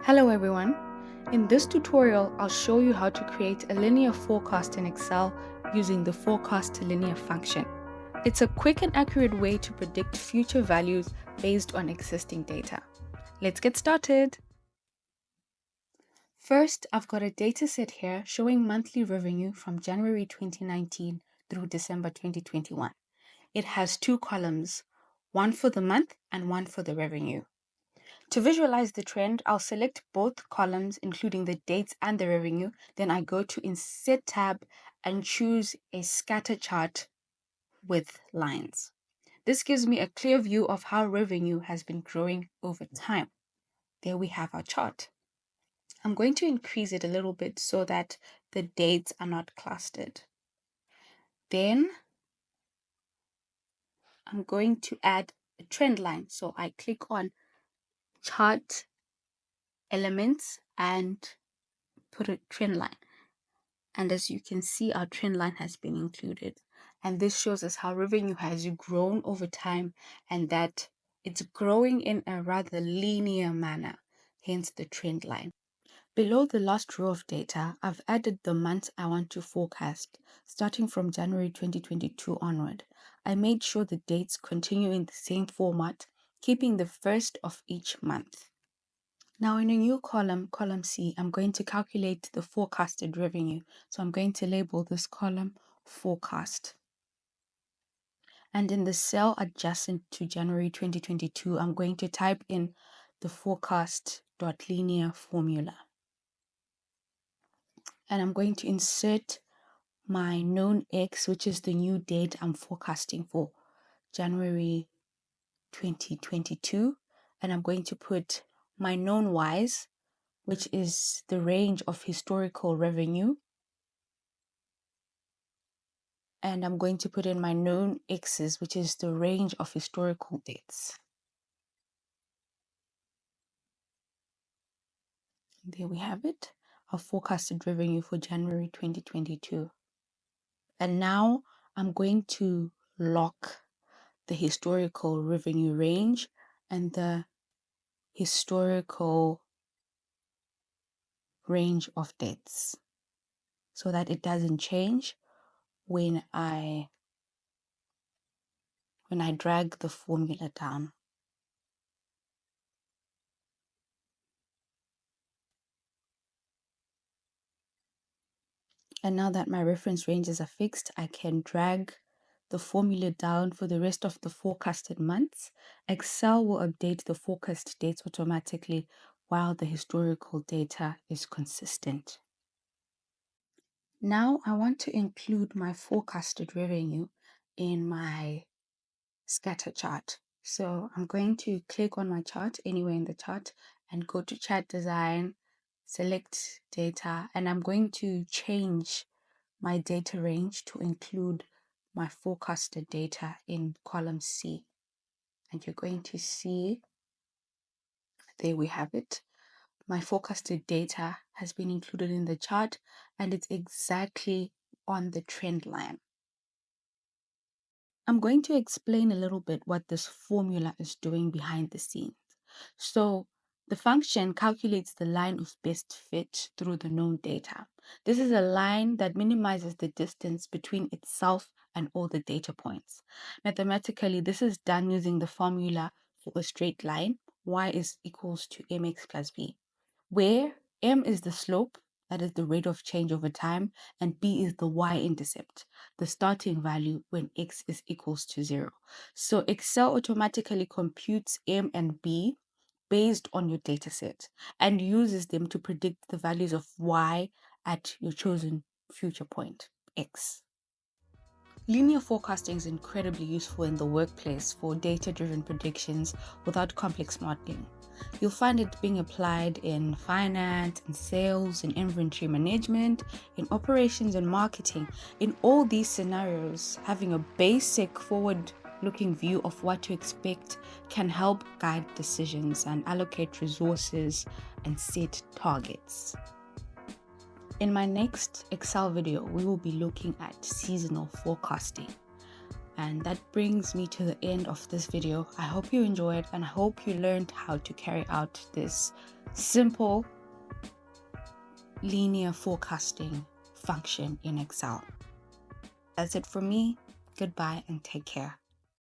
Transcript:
Hello everyone. In this tutorial, I'll show you how to create a linear forecast in Excel using the FORECAST.LINEAR function. It's a quick and accurate way to predict future values based on existing data. Let's get started. First, I've got a dataset here showing monthly revenue from January 2019 through December 2021. It has two columns, one for the month and one for the revenue. To visualize the trend, I'll select both columns, including the dates and the revenue. Then I go to Insert tab and choose a scatter chart with lines. This gives me a clear view of how revenue has been growing over time. There we have our chart. I'm going to increase it a little bit so that the dates are not clustered. Then I'm going to add a trend line. So I click on Chart Elements and put a trend line. And as you can see, our trend line has been included. And this shows us how revenue has grown over time and that it's growing in a rather linear manner, hence the trend line. Below the last row of data, I've added the months I want to forecast, starting from January 2022 onward. I made sure the dates continue in the same format, keeping the first of each month. Now in a new column, column C, I'm going to calculate the forecasted revenue. So I'm going to label this column forecast. And in the cell adjacent to January 2022, I'm going to type in the FORECAST.LINEAR formula. And I'm going to insert my known X, which is the new date I'm forecasting for, January 2022. And I'm going to put my known Y's, which is the range of historical revenue. And I'm going to put in my known X's, which is the range of historical dates. There we have it, our forecasted revenue for January 2022. And now I'm going to lock the historical revenue range and the historical range of dates so that it doesn't change when I drag the formula down. And now that my reference ranges are fixed, I can drag the formula down for the rest of the forecasted months. Excel will update the forecast dates automatically while the historical data is consistent. Now I want to include my forecasted revenue in my scatter chart. So I'm going to click on my chart anywhere in the chart and go to chart design, select data, and I'm going to change my data range to include my forecasted data in column C. And you're going to see, there we have it. My forecasted data has been included in the chart and it's exactly on the trend line. I'm going to explain a little bit what this formula is doing behind the scenes. So the function calculates the line of best fit through the known data. This is a line that minimizes the distance between itself and all the data points. Mathematically, this is done using the formula for a straight line, y is equals to mx plus b, where m is the slope, that is the rate of change over time, and b is the y-intercept, the starting value when x is equals to 0. So Excel automatically computes m and b based on your dataset and uses them to predict the values of y at your chosen future point, x. Linear forecasting is incredibly useful in the workplace for data-driven predictions without complex modeling. You'll find it being applied in finance, in sales, in inventory management, in operations and marketing. In all these scenarios, having a basic forward-looking view of what to expect can help guide decisions and allocate resources and set targets. In my next Excel video, we will be looking at seasonal forecasting. And that brings me to the end of this video. I hope you enjoyed and I hope you learned how to carry out this simple linear forecasting function in Excel. That's it for me. Goodbye and take care.